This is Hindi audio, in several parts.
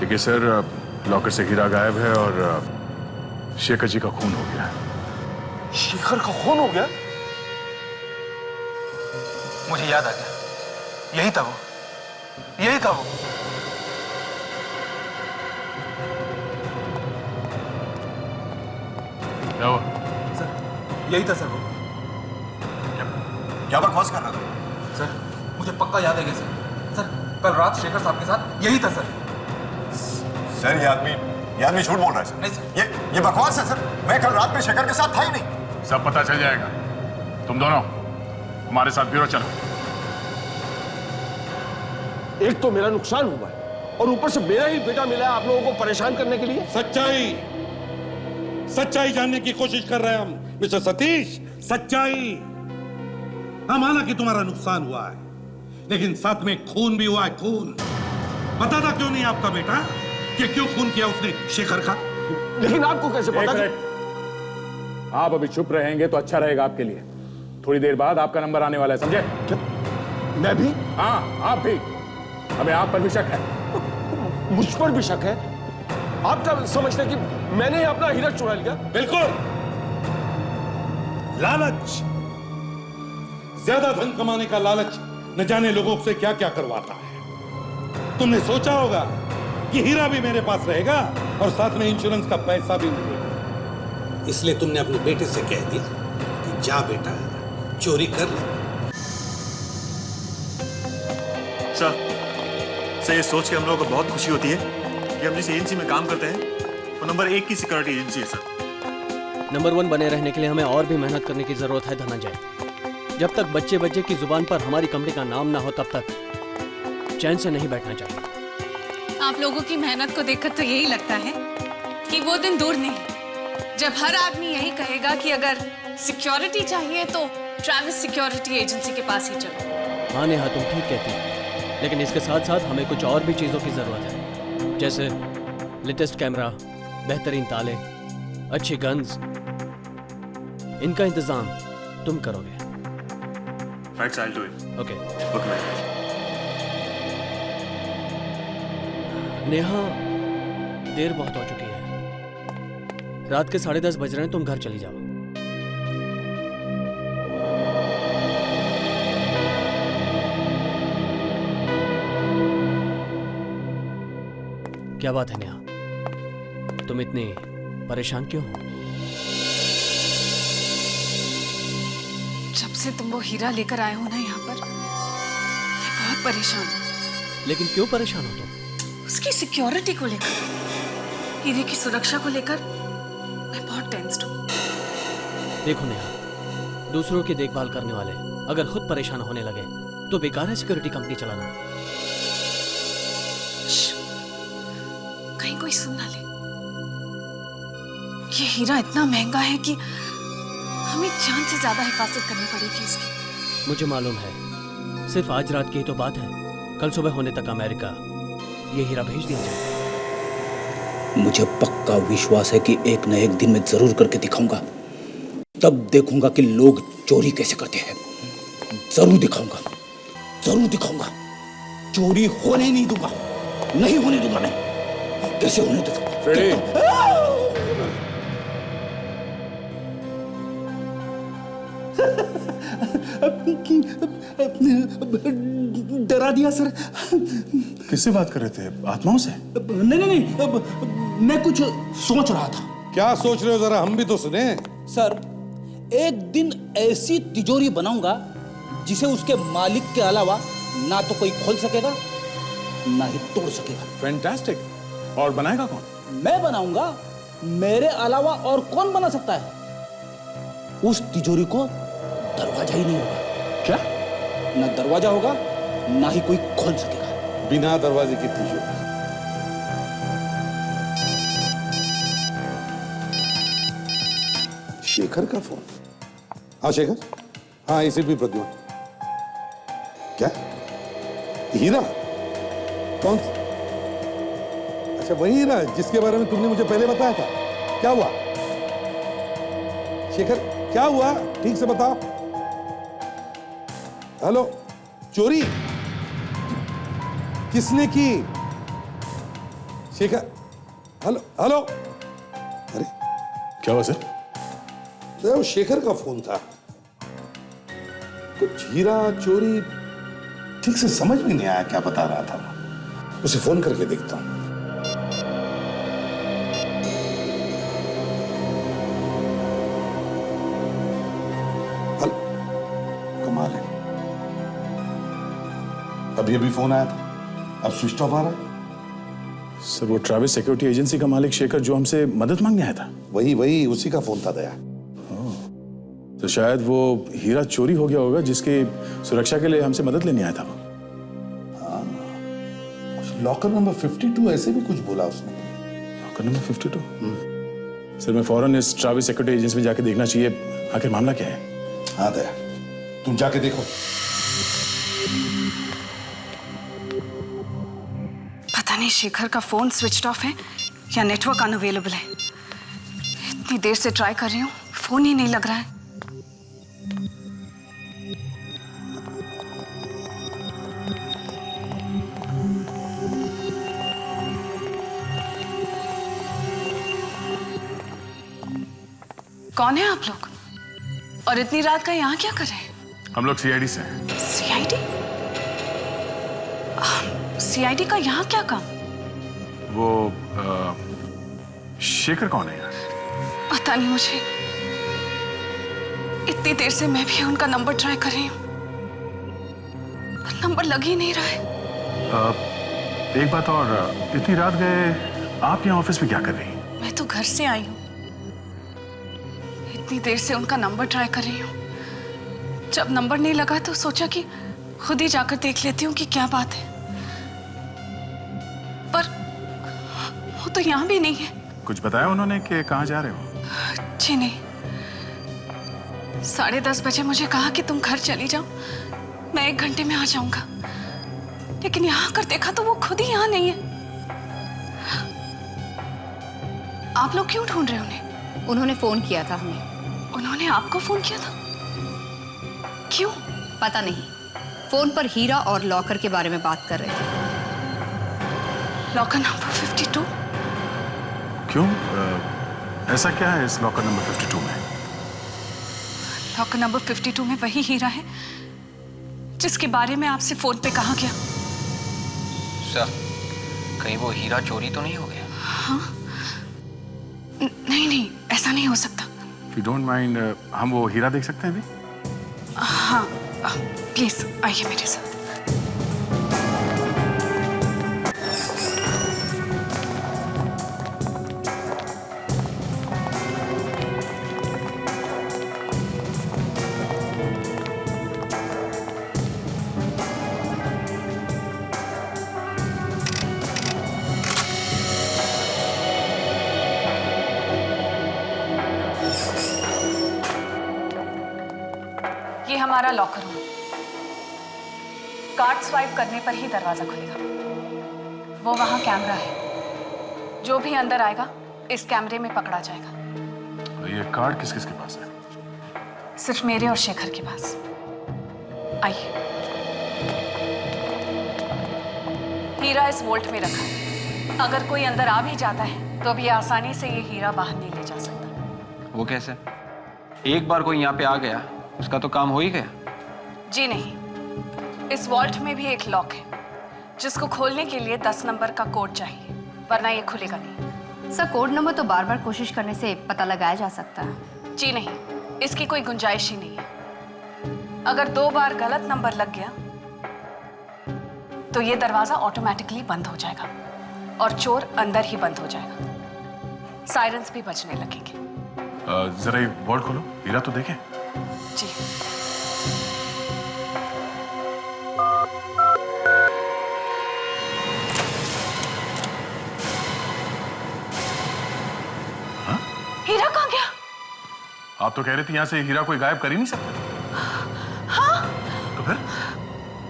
देखिए सर, लॉकर से हीरा गायब है और शेखर जी का खून हो गया है। शेखर का खून हो गया? मुझे याद आ गया, यही था वो। क्या हुआ? सर, यही था सर वो। क्या बकवास कर रहा था? सर, मुझे पक्का याद है सर। सर, कल रात शेखर साहब के साथ यही था सर। सर ये आदमी झूठ बोल रहा है सर। नहीं सर, ये बकवास है सर। मैं कल रात में शेखर के साथ था ही नहीं। सब पता चल जाएगा। तुम दोनों हमारे साथ ब्यूरो चलो। एक तो मेरा नुकसान हुआ है और ऊपर से मेरा ही बेटा मिला है आप लोगों को परेशान करने के लिए। सच्चाई जानने की कोशिश कर रहे हैं हम मिस्टर सतीश। सच्चाई। हम माना कि तुम्हारा नुकसान हुआ है, लेकिन साथ में खून भी हुआ है। खून पता था क्यों नहीं आपका बेटा कि क्यों खून किया उसने शेखर का? लेकिन आपको कैसे पता? आप अभी चुप रहेंगे तो अच्छा रहेगा आपके लिए। थोड़ी देर बाद आपका नंबर आने वाला है, समझे? मैं भी? हाँ, आप भी। हमें आप पर भी शक है। मुझ पर भी शक है? आप क्या समझते हैं कि मैंने अपना हीरा चुरा लिया? बिल्कुल। लालच, ज्यादा धन कमाने का लालच न जाने लोगों से क्या क्या करवाता है। तुमने सोचा होगा कि हीरा भी मेरे पास रहेगा और साथ में इंश्योरेंस का पैसा भी मिलेगा, इसलिए तुमने अपने बेटे से कह दिया कि जा बेटा चोरी कर ले। सर, ये सोच के हम लोगों को बहुत खुशी होती है कि हम जिस एजेंसी में काम करते हैं वो नंबर 1 की सिक्योरिटी एजेंसी है सर। नंबर 1 बने रहने के लिए हमें और भी मेहनत करने की जरूरत है धनंजय। जब तक बच्चे बच्चे की जुबान पर हमारी कंपनी का नाम ना हो तब तक चैन से नहीं बैठना चाहिए। आप लोगों की मेहनत को देखकर तो यही लगता है कि वो दिन दूर नहीं जब हर आदमी यही कहेगा कि अगर सिक्योरिटी चाहिए तो ट्रैविस सिक्योरिटी एजेंसी के पास ही चलो। हाँ नेहा, तुम ठीक कहती हो, लेकिन इसके साथ साथ हमें कुछ और भी चीजों की जरूरत है, जैसे लेटेस्ट कैमरा, बेहतरीन ताले, अच्छी गन्स। इनका इंतजाम तुम करोगे। Right, I will do it. Okay. Neha, देर बहुत हो चुकी है। रात के 10:30 बज रहे हैं, तुम घर चली जाओ। क्या बात है नेहा, तुम इतनी परेशान क्यों हो? जब से तुम वो हीरा लेकर आए हो ना यहाँ पर, मैं बहुत परेशान हूँ। लेकिन क्यों परेशान हो तुम? उसकी सिक्योरिटी को लेकर, हीरे की सुरक्षा को लेकर मैं बहुत टेंस्ड हूँ। देखो नेहा, दूसरों की देखभाल करने वाले अगर खुद परेशान होने लगे तो बेकार है सिक्योरिटी कंपनी चलाना। कहीं कोई सुन ना ले। ये हीरा इतना महंगा है कि हमें जान से ज्यादा हिफाजत करनी पड़ेगी इसकी। मुझे मालूम है, सिर्फ आज रात की ही तो बात है, कल सुबह होने तक अमेरिका ये हीरा भेज दिया जाए। मुझे पक्का विश्वास है कि एक न एक दिन मैं जरूर करके दिखाऊंगा। तब देखूंगा कि लोग चोरी कैसे करते हैं। जरूर दिखाऊंगा। चोरी होने नहीं दूंगा, नहीं होने दूंगा मैं। कैसे होने दूंगा? डरा दिया सर। किससे बात कर रहे थे? आत्माओं से? नहीं, मैं कुछ सोच रहा था। क्या सोच रहे हो, जरा हम भी तो सुने। सर, एक दिन ऐसी तिजोरी बनाऊंगा जिसे उसके मालिक के अलावा ना तो कोई खोल सकेगा ना ही तोड़ सकेगा। फैंटास्टिक। और बनाएगा कौन? मैं बनाऊंगा। मेरे अलावा और कौन बना सकता है? उस तिजोरी को दरवाजा ही नहीं होगा। क्या? ना दरवाजा होगा ना ही कोई खोल सकेगा। बिना दरवाजे की तिजोरी। शेखर का फोन? हाँ शेखर, हाँ एसीपी प्रद्युमन। क्या हीरा? कौन? अच्छा वही हीरा जिसके बारे में तुमने मुझे पहले बताया था। क्या हुआ शेखर, क्या हुआ? ठीक से बताओ। हेलो, चोरी किसने की? Shekhar, hello hello. अरे क्या हुआ सर? वो शेखर का फोन था। कुछ हीरा चोरी ठीक से समझ में नहीं आया क्या बता रहा था। उसे फोन करके देखता हूं। हेलो, कमाल है, अभी अभी फोन आया था, अब स्विच ऑफ आ रहा है। सर वो ट्रैविस सिक्योरिटी एजेंसी का मालिक शेखर जो हमसे मदद मांगने आया था। वही उसी का फोन था दया। तो शायद वो हीरा चोरी हो गया होगा जिसकी सुरक्षा के लिए हमसे मदद लेने आया था वो। लॉकर नंबर 52 ऐसे भी कुछ बोला उसने। Locker number 52? सर मैं फौरन इस ट्रैविस सिक्योरिटी एजेंसी में जाके देखना चाहिए, आखिर मामला क्या है। हाँ दया, तुम जाके देखो। पता नहीं शेखर का फोन स्विच्ड ऑफ है या नेटवर्क अनअवेलेबल है। इतनी देर से ट्राई कर रही हूँ, फोन ही नहीं लग रहा है। कौन है आप लोग और इतनी रात का यहाँ क्या कर रहे हैं? हम लोग सीआईडी से हैं। सीआईडी? सीआईडी का यहाँ क्या काम? वो शेखर कौन है यार? पता नहीं मुझे, इतनी देर से मैं भी उनका नंबर ट्राई कर रही हूँ, नंबर लग ही नहीं रहा है। एक बात और, इतनी रात गए आप यहाँ ऑफिस में क्या कर रही हैं? मैं तो घर से आई हूँ, इतनी देर से उनका नंबर ट्राई कर रही हूँ। जब नंबर नहीं लगा तो सोचा कि खुद ही जाकर देख लेती हूँ कि क्या बात है, पर वो तो यहाँ भी नहीं है। कुछ बताया उन्होंने कि कहाँ जा रहे हो? जी नहीं, 10:30 बजे मुझे कहा कि तुम घर चली जाओ, मैं 1 घंटे में आ जाऊंगा, लेकिन यहाँ आकर देखा तो वो खुद ही यहाँ नहीं है। आप लोग क्यों ढूंढ रहे हो उन्हें? उन्होंने फोन किया था हमें। उन्होंने आपको फोन किया था? क्यों? पता नहीं, फोन पर हीरा और लॉकर के बारे में बात कर रहे थे। Locker number 52? क्यों? ऐसा क्या है इस लॉकर नंबर 52 में? लॉकर नंबर 52 में वही हीरा है जिसके बारे में आपसे फोन पे कहा गया। सर, कहीं वो हीरा चोरी तो नहीं हो गया? हाँ? नहीं, ऐसा नहीं हो सकता। If you don't mind, हम वो हीरा देख सकते हैं अभी? हाँ, प्लीज आइए मेरे साथ। ये हमारा लॉकर रूम। कार्ड स्वाइप करने पर ही दरवाजा खुलेगा। वो वहां कैमरा है, जो भी अंदर आएगा इस कैमरे में पकड़ा जाएगा। ये कार्ड किस किस के पास है? सिर्फ मेरे और शेखर के पास। आइए। हीरा इस वोल्ट में रखा है, अगर कोई अंदर आ भी जाता है तो भी आसानी से ये हीरा बाहर नहीं ले जा सकता। वो कैसे? एक बार कोई यहाँ पे आ गया, उसका तो काम हो ही गया। जी नहीं, इस वॉल्ट में भी एक लॉक है जिसको खोलने के लिए 10 नंबर का कोड चाहिए, वरना ये खुलेगा नहीं। सर, कोड नंबर तो बार बार कोशिश करने से पता लगाया जा सकता है। जी नहीं, इसकी कोई गुंजाइश ही नहीं है। अगर 2 बार गलत नंबर लग गया तो ये दरवाजा ऑटोमेटिकली बंद हो जाएगा और चोर अंदर ही बंद हो जाएगा। सायरन्स भी बजने लगेंगे। जरा ये वॉल्ट खोलो, हीरा तो देखें। जी। हाँ? हीरा कहाँ गया? आप तो कह रहे थे यहाँ से हीरा कोई गायब कर ही नहीं सकते। हाँ? तो फिर?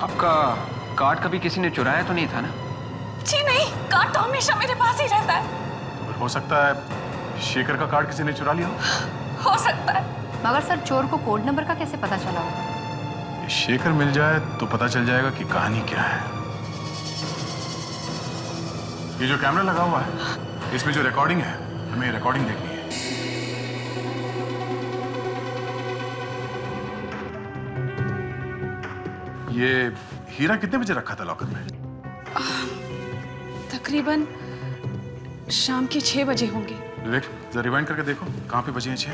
आपका कार्ड कभी किसी ने चुराया तो नहीं था ना? जी नहीं, कार्ड तो हमेशा मेरे पास ही रहता है। तो फिर हो सकता है शेखर का कार्ड किसी ने चुरा लिया हो सकता है। मगर सर, चोर को कोड नंबर का कैसे पता चला होगा? शेखर मिल जाए तो पता चल जाएगा कि कहानी क्या है। ये जो कैमरा लगा हुआ है, इसमें जो रिकॉर्डिंग है, हमें रिकॉर्डिंग देखनी है। ये हीरा कितने बजे रखा था लॉकर में? तकरीबन शाम के 6 बजे होंगे। विवेक, जरा रिवाइंड करके देखो कहाँ पे बजे हैं 6।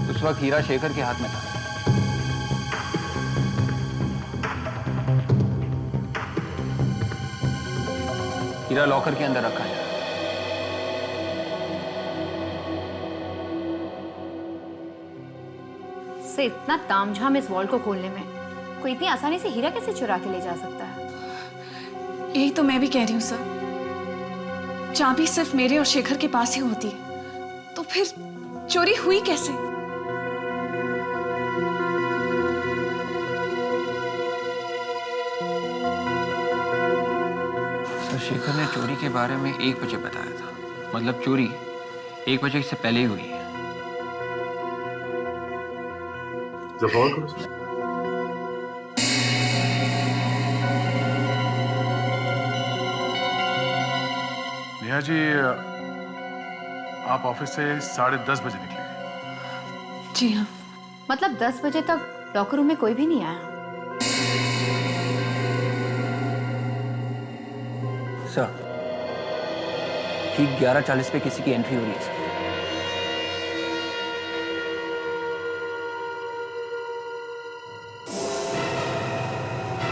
उस वक्त हीरा शेखर के हाथ में था। हीरा लॉकर के अंदर रखा है। से इतना तामझाम इस वॉल्ट को खोलने में, कोई इतनी आसानी से हीरा कैसे चुरा के ले जा सकता है? यही तो मैं भी कह रही हूँ सर। चाबी सिर्फ मेरे और शेखर के पास ही होती है, तो फिर चोरी हुई कैसे? शेखर ने चोरी के बारे में 1 बजे बताया था। मतलब चोरी 1 बजे से पहले ही हुई है। नेहा जी, आप ऑफिस से 10:30 बजे निकले? जी हाँ। मतलब 10 बजे तक लॉकर रूम में कोई भी नहीं आया? सर, ठीक 11:40 पे किसी की एंट्री हो रही है सर।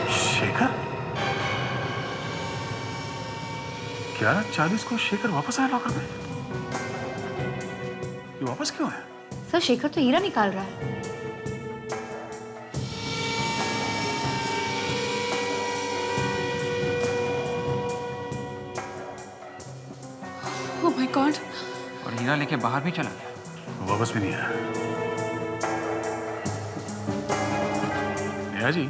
शेखर? 11:40 को शेखर वापस आया लॉकर में? ये वापस क्यों है? सर, शेखर तो हीरा निकाल रहा है। Oh my God. और हीरा लेके बाहर भी चला गया। वो वापस भी नहीं आया। नेहा जी,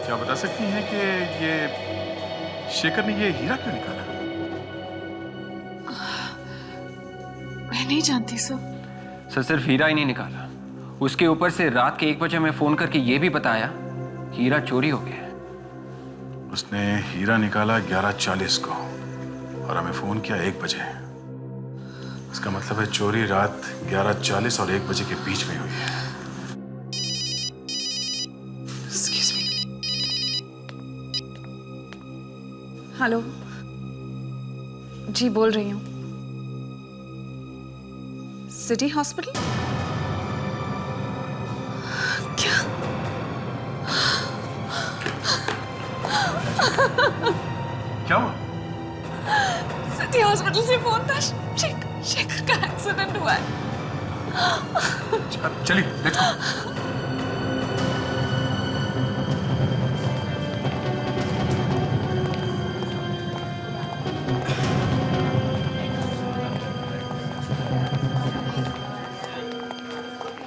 क्या बता सकती हैं कि ये शेखर ने ये हीरा क्यों निकाला? मैं नहीं जानती सर। सर, सिर्फ हीरा ही नहीं निकाला, उसके ऊपर से रात के 1 बजे में फोन करके ये भी बताया कि हीरा चोरी हो गया है। उसने हीरा निकाला 11:40 को और हमें फोन किया 1 बजे। इसका मतलब है चोरी रात 11:40 और 1 बजे के बीच में हुई है। Excuse me. हेलो जी, बोल रही हूँ। City hospital? क्या? क्या हुआ? सिटी हॉस्पिटल से फोन था। शेखर का एक्सीडेंट हुआ है। चलिए, लेट्स गो।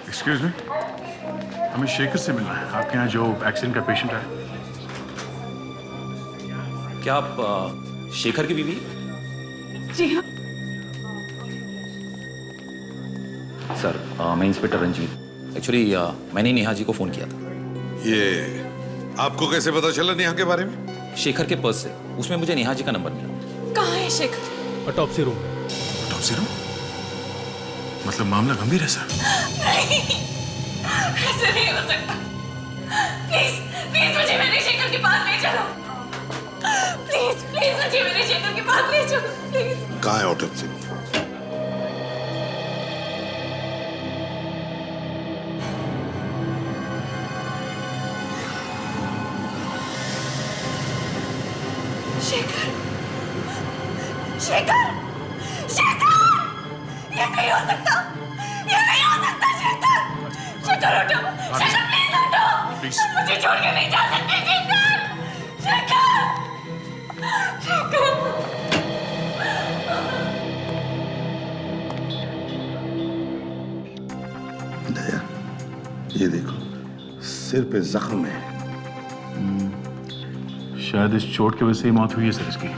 एक्सक्यूज मी, हमें शेखर से मिलना है। आपके यहाँ जो एक्सीडेंट का पेशेंट है। क्या आप शेखर की बीवी? जी हाँ। सर, मैं इंस्पेक्टर रंजीत। एक्चुअली मैंने नेहा जी को फोन किया था। ये आपको कैसे पता चला नेहा के बारे में? शेखर के पर्स से, उसमें मुझे नेहा जी का नंबर मिला। कहाँ है Shekhar? Autopsy room. Autopsy room? मतलब मामला गंभीर है सर। नहीं, ऐसे नहीं हो सकता। प्लीज प्लीज मुझे मेरे शेखर के पास ले चलो। प्लीज प्लीज मुझे मेरे शेखर के पास ले चलो प्लीज। कहाँ है ऑटोप्सी? शेखर, शेखर, शेखर! ये नहीं हो सकता, ये नहीं हो सकता शेखर! शेखर उठो, शेखर प्लीज उठो! मुझे छोड़ के नहीं जा सकते शेखर! शेखर! शेखर! दया, ये देखो, सिर पे जख्म है। शायद इस चोट की वजह से ही मौत हुई है सर इसकी।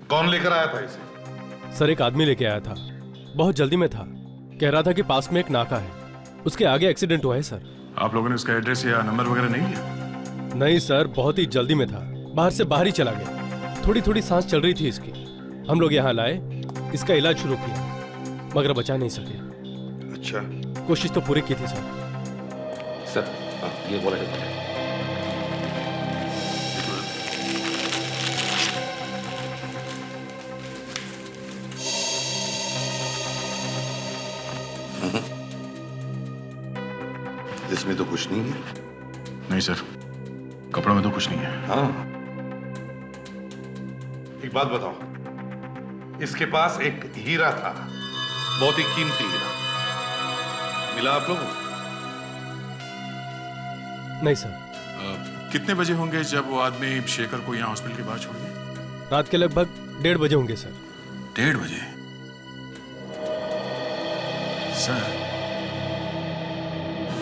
कौन लेकर आया था इसे? सर एक आदमी लेके आया था, बहुत जल्दी में था, कह रहा था कि पास में एक नाका है, उसके आगे एक्सीडेंट हुआ है सर। आप लोगों ने उसका एड्रेस या नंबर वगैरह नहीं लिया? नहीं सर, बहुत ही जल्दी में था, बाहर से बाहर ही चला गया। थोड़ी थोड़ी सांस चल रही थी इसकी, हम लोग यहाँ लाए, इसका इलाज शुरू किया, मगर बचा नहीं सके। अच्छा, कोशिश तो पूरी की थी सर। सर ये बोला है। इसमें तो कुछ नहीं है। नहीं सर, कपड़ों में तो कुछ नहीं है। हाँ, एक बात बताओ, इसके पास एक हीरा था, बहुत ही कीमती हीरा, मिला आप लोगों को? नहीं सर। कितने बजे होंगे जब वो आदमी शेखर को यहाँ हॉस्पिटल के बाहर छोड़ गया? रात के लगभग 1:30 बजे होंगे सर। 1:30 बजे? सर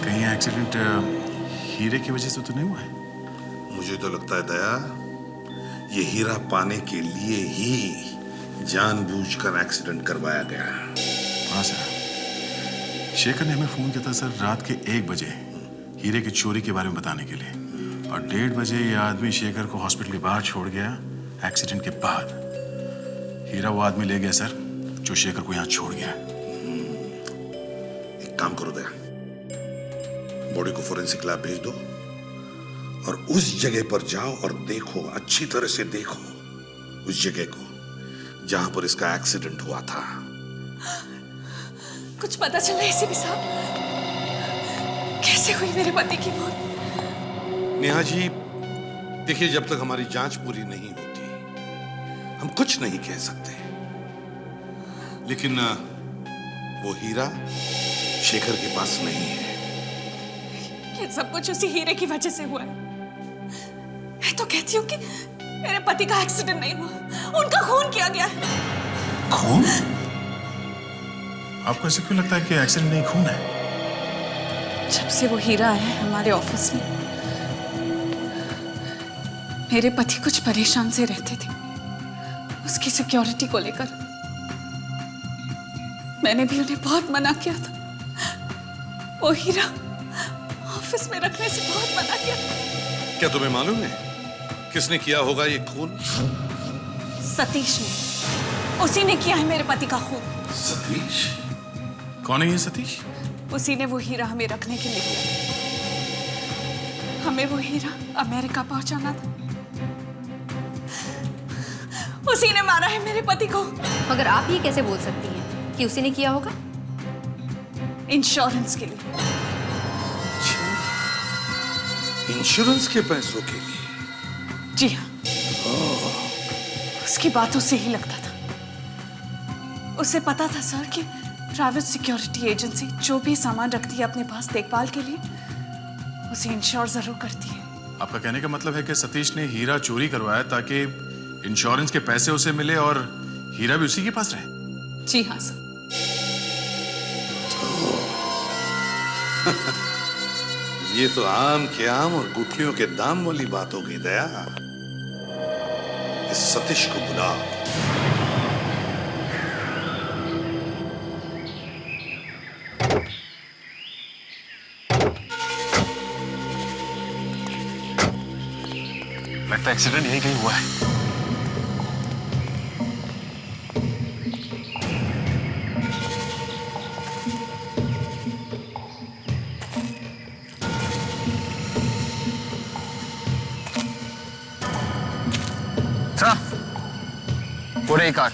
कहीं एक्सीडेंट हीरे की वजह से तो नहीं हुआ है? मुझे तो लगता है दया, ये हीरा पाने के लिए ही जानबूझकर एक्सीडेंट करवाया गया। हाँ सर, शेखर ने हमें फोन किया था सर रात के 1 बजे हीरे की चोरी के बारे में बताने के लिए, और 1:30 बजे ये आदमी शेखर को हॉस्पिटल के बाहर छोड़ गया एक्सीडेंट के बाद। हीरा वो आदमी ले गया सर जो शेखर को यहाँ छोड़ गया। एक काम करो दया, बॉडी को फोरेंसिक लैब भेज दो और उस जगह पर जाओ और देखो, अच्छी तरह से देखो उस जगह को जहां पर इसका एक्सीडेंट हुआ था। कुछ पता चला एसीपी साहब, कैसे हुई मेरे पति की मौत? नेहा जी देखिए, जब तक हमारी जांच पूरी नहीं होती हम कुछ नहीं कह सकते, लेकिन वो हीरा शेखर के पास नहीं है। ये सब कुछ उसी हीरे की वजह से हुआ है। मैं तो कहती हूँ कि मेरे पति का एक्सीडेंट नहीं हुआ, उनका खून किया गया है। खून? आपको ऐसे क्यों लगता है कि एक्सीडेंट नहीं, खून है? जब से वो हीरा आया है हमारे ऑफिस में, मेरे पति कुछ परेशान से रहते थे उसकी सिक्योरिटी को लेकर। मैंने भी उन्हें बहुत मना किया था, वो हीरा ऑफिस में रखने से बहुत मना किया था। क्या तुम्हें मालूम है किसने किया होगा ये खून? सतीश ने, उसी ने किया है मेरे पति का खून। सतीश? कौन है ये सतीश? उसी ने वो हीरा हमें रखने के लिए दिया। हमें वो हीरा अमेरिका पहुंचाना था, उसी ने मारा है मेरे पति को। मगर आप ये कैसे बोल सकती हैं कि उसी ने किया होगा? इंश्योरेंस के लिए। इंश्योरेंस के पैसों के लिए? जी हाँ, उसकी बातों से ही लगता था। उसे पता था सर कि प्राइवेट सिक्योरिटी एजेंसी जो भी सामान रखती है अपने पास देखभाल के लिए, उसे इंश्योर जरूर करती है। आपका कहने का मतलब है कि सतीश ने हीरा चोरी करवाया ताकि इंश्योरेंस के पैसे उसे मिले और हीरा भी उसी के पास रहे? जी हाँ सर। ये तो आम के आम और गुठलियों के दाम वाली बात हो गई दया। इस सतीश को बुलाओ। लगता है एक्सीडेंट यहीं कहीं हुआ है। पूरे ही काट।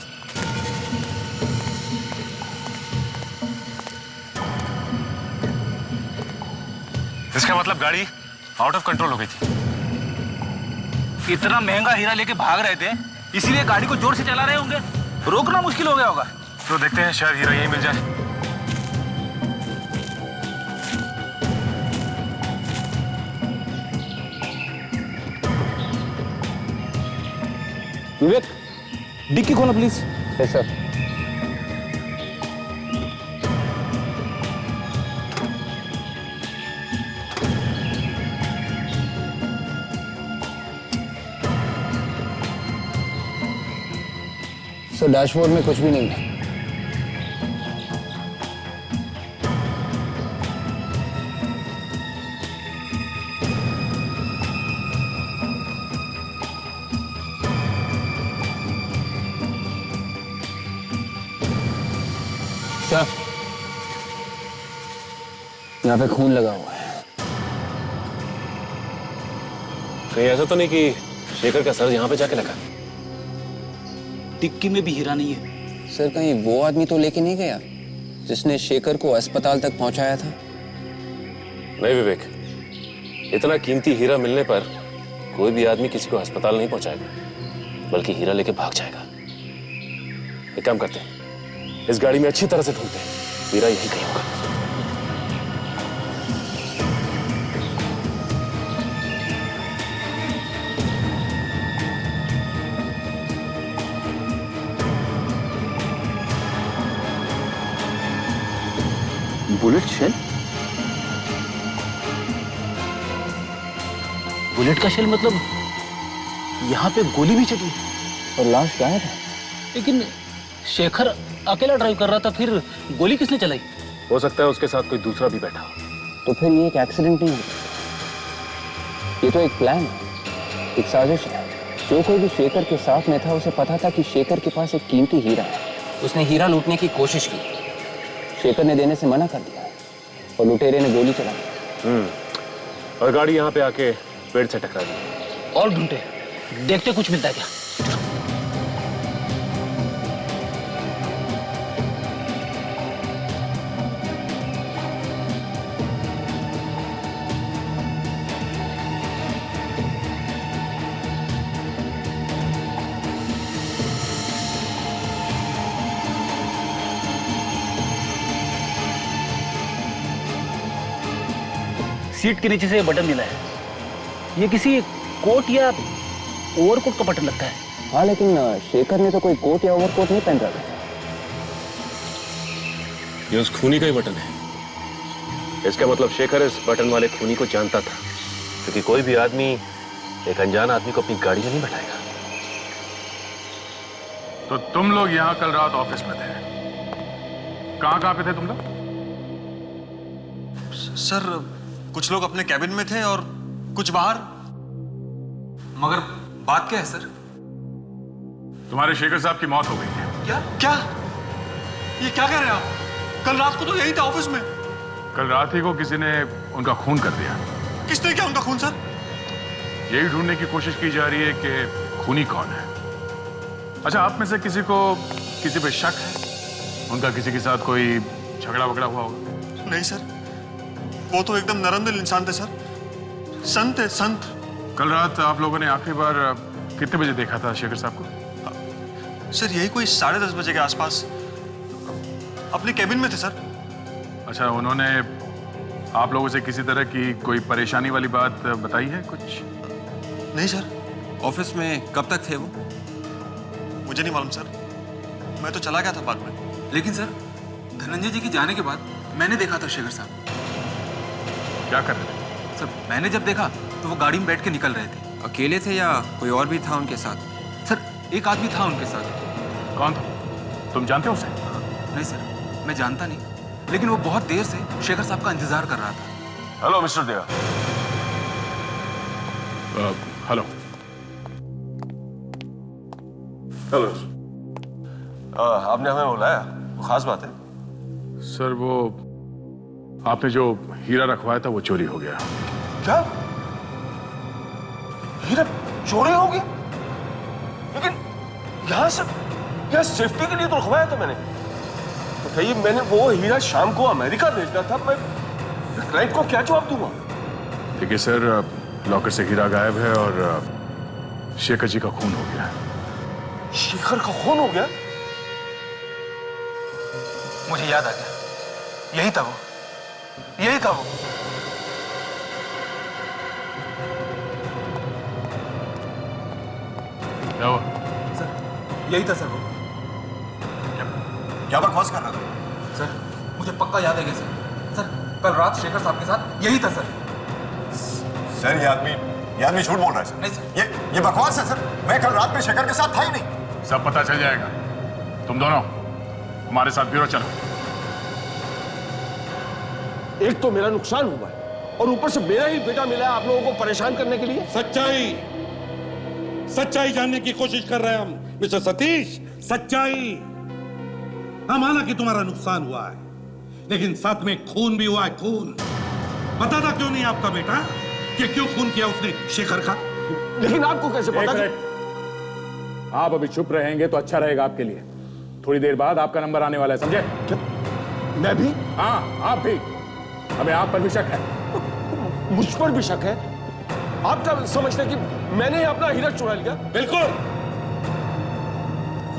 इसका मतलब गाड़ी आउट ऑफ कंट्रोल हो गई थी। इतना महंगा हीरा लेके भाग रहे थे, इसीलिए गाड़ी को जोर से चला रहे होंगे, रोकना मुश्किल हो गया होगा। तो देखते हैं, शायद हीरा यहीं मिल जाए। विवेक, डिक्की खोलो please. Yes sir. Sir dashboard में कुछ भी नहीं है। सर यहाँ पे खून लगा हुआ है। कहीं ऐसा तो नहीं कि शेखर का सर यहाँ पे जाके लगा? टिक्की में भी हीरा नहीं है। सर कहीं वो आदमी तो लेके नहीं गया जिसने शेखर को अस्पताल तक पहुंचाया था? नहीं विवेक, इतना कीमती हीरा मिलने पर कोई भी आदमी किसी को अस्पताल नहीं पहुंचाएगा, बल्कि हीरा लेके भाग जाएगा। एक काम करते हैं, इस गाड़ी में अच्छी तरह से ढूंढते हैं, हीरा यही कहीं होगा। Bullet shell? बुलेट का शेल मतलब यहाँ पे गोली भी चली और लाश गायब है। लेकिन शेखर अकेला ड्राइव कर रहा था, फिर गोली किसने चलाई? हो सकता है उसके साथ कोई दूसरा भी बैठा हो। तो फिर ये एक एक्सीडेंट नहीं है, ये तो एक प्लान है, एक साजिश है। जो कोई भी शेखर के साथ में था उसे पता था कि शेखर के पास एक कीमती हीरा है। उसने हीरा लूटने की कोशिश की, शेखर ने देने से मना कर दिया और लुटेरे ने गोली चला दी। और गाड़ी यहाँ पे आके पेड़ से टकरा दी। और ढूंढते, देखते कुछ मिलता है क्या। सीट के नीचे से बटन मिला है, ये किसी कोट या ओवरकोट का बटन लगता है। हाँ लेकिन शेखर ने तो कोई कोट या ओवरकोट नहीं पहन रखा। ये उस खूनी का ही बटन है। इसका मतलब शेखर इस बटन वाले खूनी को जानता था, क्योंकि कोई भी आदमी एक अनजान आदमी को अपनी गाड़ी में नहीं बैठाएगा। तो तुम लोग यहाँ कल रात ऑफिस में थे, कहाँ पे थे तुम लोग? सर कुछ लोग अपने कैबिन में थे और कुछ बाहर। मगर बात क्या है सर? तुम्हारे शेखर साहब की मौत हो गई है। क्या क्या ये क्या कह रहे हैं आप? कल रात को तो यही था ऑफिस में। कल रात ही को किसी ने उनका खून कर दिया। किसने किया उनका खून सर? यही ढूंढने की कोशिश की जा रही है कि खूनी कौन है। अच्छा, आप में से किसी को किसी पे शक है? उनका किसी के साथ कोई झगड़ा वगड़ा हुआ होगा? नहीं सर, वो तो एकदम नरम दिल इंसान थे सर, संत है संत। कल रात आप लोगों ने आखिरी बार कितने बजे देखा था शेखर साहब को? सर यही कोई 10:30 बजे के आसपास, अपने कैबिन में थे सर। अच्छा, उन्होंने आप लोगों से किसी तरह की कोई परेशानी वाली बात बताई है कुछ? नहीं सर। ऑफिस में कब तक थे वो? मुझे नहीं मालूम सर, मैं तो चला गया था बाद में। लेकिन सर धनंजय जी के जाने के बाद मैंने देखा था शेखर साहब। क्या कर रहे थे? सर मैंने जब देखा तो वो गाड़ी में बैठ के निकल रहे थे। अकेले थे या कोई और भी था उनके साथ? सर एक आदमी था उनके साथ। कौन था? तुम जानते हो उसे? नहीं सर, मैं जानता नहीं, लेकिन वो बहुत देर से शेखर साहब का इंतजार कर रहा था। हेलो मिस्टर देवा। Hello hello. आपने हमें बुलाया, वो खास बात है? सर वो आपने जो हीरा रखवाया था वो चोरी हो गया। क्या? हीरा चोरी हो गया? लेकिन यहाँ सेफ्टी के लिए तो रखवाया था मैंने। बताइए, मैंने वो हीरा शाम को अमेरिका भेजना था, मैं क्लाइंट को क्या जवाब दूंगा? देखिए सर, लॉकर से हीरा गायब है और शेखर जी का खून हो गया। शेखर का खून हो गया? मुझे याद आ गया, यही था वो, यही था वो। क्या हुआ? सर यही था सर वो। क्या बकवास कर रहा था? सर मुझे पक्का याद है सर। सर कल रात शेखर साहब के साथ यही था सर। सर ये आदमी झूठ बोल रहा है सर। नहीं सर, ये बकवास है सर। मैं कल रात में शेखर के साथ था ही नहीं। सब पता चल जाएगा। तुम दोनों हमारे साथ ब्यूरो चलो। एक तो मेरा नुकसान हुआ है और ऊपर से मेरा ही बेटा मिला है आप लोगों को परेशान करने के लिए। सच्चाई जानने की कोशिश कर रहे हैं हम मिस्टर सतीश। सच्चाई। हाँ, माना कि तुम्हारा नुकसान हुआ है, लेकिन साथ में खून भी हुआ है। खून पता था क्यों नहीं आपका बेटा कि क्यों खून किया उसने शेखर का? लेकिन आपको कैसे पता? आप अभी चुप रहेंगे तो अच्छा रहेगा आपके लिए। थोड़ी देर बाद आपका नंबर आने वाला है, समझे? मैं भी? हाँ, आप भी। हमें आप पर भी शक है। मुझ पर भी शक है? आप क्या समझते हैं कि मैंने अपना हीरा चुरा लिया? बिल्कुल।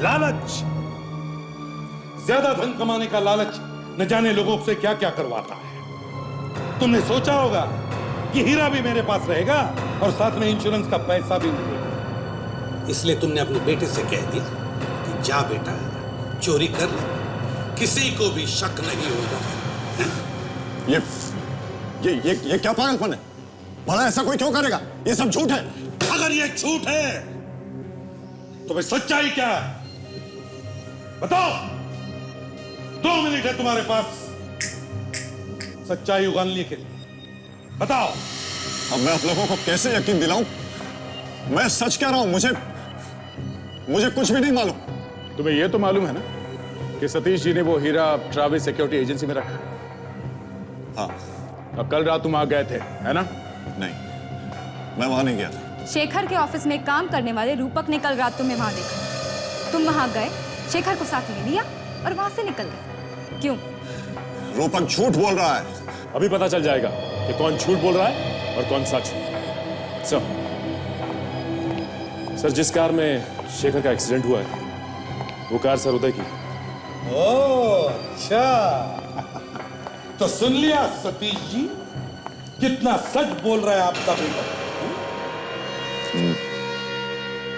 लालच, ज्यादा धन कमाने का लालच न जाने लोगों से क्या क्या करवाता है। तुमने सोचा होगा कि हीरा भी मेरे पास रहेगा और साथ में इंश्योरेंस का पैसा भी मिलेगा, इसलिए तुमने अपने बेटे से कह दिया कि जा बेटा, चोरी कर ले, किसी को भी शक नहीं होगा। ये क्या पागलपन है? भला ऐसा कोई क्यों करेगा? ये सब झूठ है। अगर ये झूठ है तो भाई सच्चाई क्या है? बताओ। 2 मिनट है तुम्हारे पास सच्चाई उगालने के लिए। बताओ। अब मैं आप लोगों को कैसे यकीन दिलाऊं? मैं सच कह रहा हूं। मुझे कुछ भी नहीं मालूम। तुम्हें यह तो मालूम है ना कि सतीश जी ने वो हीरा ट्रैवल सिक्योरिटी एजेंसी में रखा है? हाँ। और कल रात तुम वहां गए थे, है ना? नहीं, मैं वहां नहीं गया था। शेखर के ऑफिस में काम करने वाले रूपक ने कल रात तुम्हें वहां देखा। तुम वहां गए, शेखर को साथ ले लिया और वहां से निकल गए। क्यों? रूपक झूठ बोल रहा है। अभी पता चल जाएगा कि कौन झूठ बोल रहा है और कौन सच। सर, जिस कार में शेखर का एक्सीडेंट हुआ है वो कार सर उदय की। ओह, अच्छा। तो सुन लिया सतीश जी, कितना सच बोल रहा है आपका बेटा।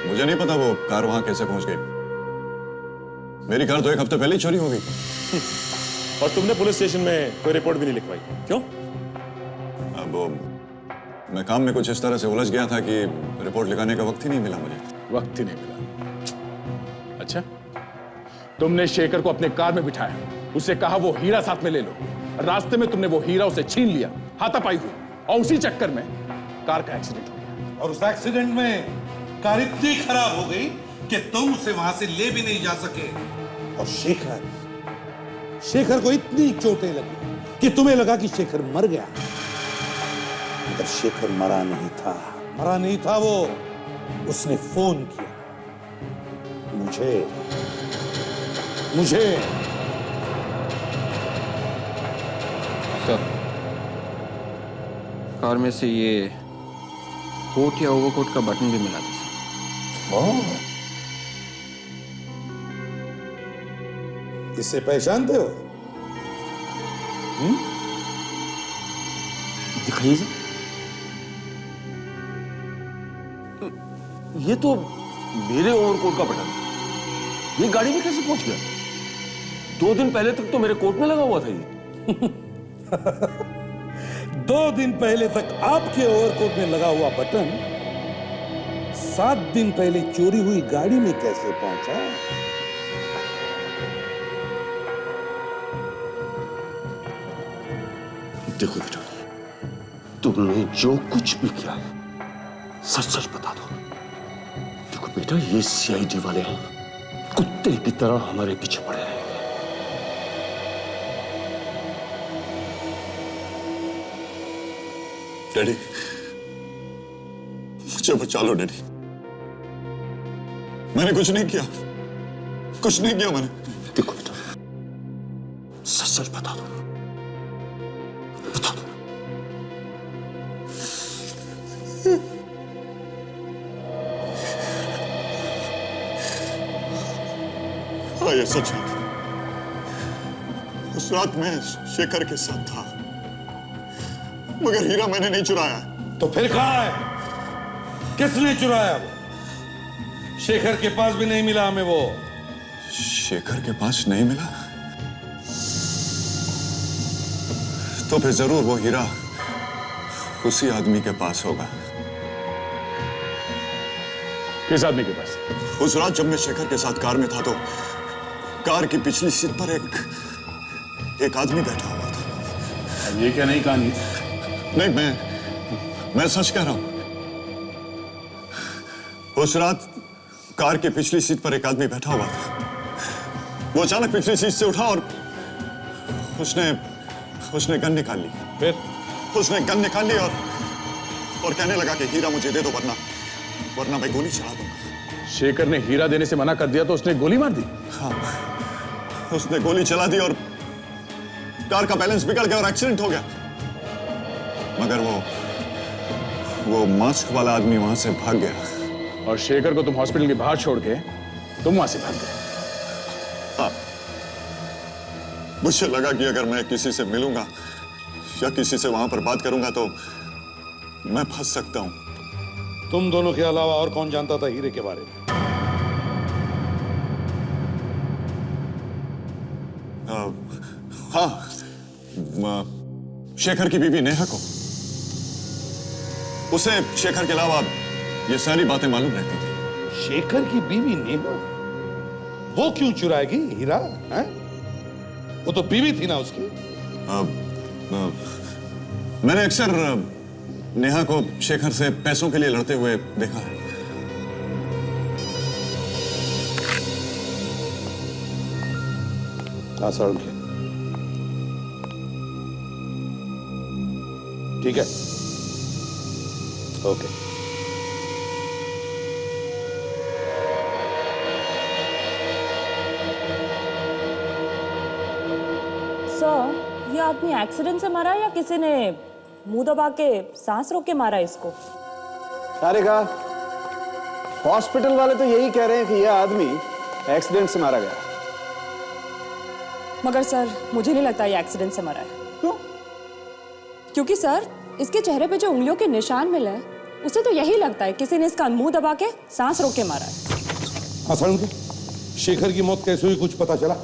मुझे नहीं पता वो कार वहां कैसे पहुंच गई। मेरी कार तो 1 हफ्ते पहले ही चोरी हो गई। और तुमने पुलिस स्टेशन में कोई रिपोर्ट भी नहीं लिखवाई, क्यों? अब मैं काम में कुछ इस तरह से उलझ गया था कि रिपोर्ट लिखाने का वक्त ही नहीं मिला मुझे। वक्त ही नहीं मिला? अच्छा, तुमने शेखर को अपने कार में बिठाया, उससे कहा वो हीरा साथ में ले लो। रास्ते में तुमने वो हीरा उसे छीन लिया, हाथापाई हुई, और उसी चक्कर में कार का एक्सीडेंट हो गया। और उस एक्सीडेंट में कार इतनी खराब हो गई कि तुम उसे वहां से ले भी नहीं जा सके। और शेखर को इतनी चोटें लगी कि तुम्हें लगा कि शेखर मर गया, मगर शेखर मरा नहीं था। वो उसने फोन किया मुझे। कार में से ये कोट या ओवरकोट का बटन भी मिला था। इससे पहचानते हो? दिखाइए सर। ये तो मेरे ओवरकोट का बटन है। ये गाड़ी में कैसे पहुंच गया? 2 दिन पहले तक तो मेरे कोट में लगा हुआ था ये। 2 दिन पहले तक आपके ओवरकोट में लगा हुआ बटन 7 दिन पहले चोरी हुई गाड़ी में कैसे पहुंचा? देखो बेटा, तुमने जो कुछ भी किया सच बता दो। देखो बेटा, ये सीआईडी वाले कुत्ते की तरह हमारे पीछे पड़े हैं। डैडी, मुझे बचा लो डैडी। मैंने कुछ नहीं किया मैंने। देखो बेटा, सच बता दो। हाँ, ये सच है। उस रात मैं शेखर के साथ था, मगर हीरा मैंने नहीं चुराया। तो फिर कहाँ है? किसने चुराया? वो शेखर के पास भी नहीं मिला हमें। वो शेखर के पास नहीं मिला? तो फिर जरूर वो हीरा उसी आदमी के पास होगा। किस आदमी के पास? उस रात जब मैं शेखर के साथ कार में था तो कार की पिछली सीट पर एक आदमी बैठा हुआ था। अब ये क्या नई कहानी? नहीं, मैं सच कह रहा हूं। उस रात कार की पिछली सीट पर एक आदमी बैठा हुआ था। वो अचानक पिछली सीट से उठा और उसने गन निकाल ली। फिर उसने गन निकाल ली और कहने लगा कि हीरा मुझे दे दो, वरना मैं गोली चला दूंगा। शेखर ने हीरा देने से मना कर दिया तो उसने गोली मार दी? हाँ, उसने गोली चला दी और कार का बैलेंस बिगड़ गया और एक्सीडेंट हो गया। मगर वो मास्क वाला आदमी वहां से भाग गया। और शेखर को तुम हॉस्पिटल के बाहर छोड़ के तुम वहां से भाग गए? हाँ, मुझे लगा कि अगर मैं किसी से मिलूंगा या किसी से वहां पर बात करूंगा तो मैं फंस सकता हूं। तुम दोनों के अलावा और कौन जानता था हीरे के बारे में? हाँ, शेखर की बीवी नेहा को। उसे शेखर के अलावा ये सारी बातें मालूम रहती थी। शेखर की बीवी नेहा? वो क्यों चुराएगी हीरा? हैं? वो तो बीवी थी ना उसकी। मैंने अक्सर नेहा को शेखर से पैसों के लिए लड़ते हुए देखा है। ठीक है, ओके। सर, ये आदमी एक्सीडेंट से मरा या किसी ने मुंह दबा के सांस रोक के मारा इसको? सारिका, हॉस्पिटल वाले तो यही कह रहे हैं कि यह आदमी एक्सीडेंट से मारा गया। मगर सर, मुझे नहीं लगता ये एक्सीडेंट से मरा है। क्यों? क्योंकि सर, इसके चेहरे पे जो उंगलियों के निशान मिले हैं, उसे तो यही लगता है किसी ने इसका मुंह दबा के सांस रोक के मारा है। हाँ, शेखर की मौत कैसे हुई कुछ पता चला?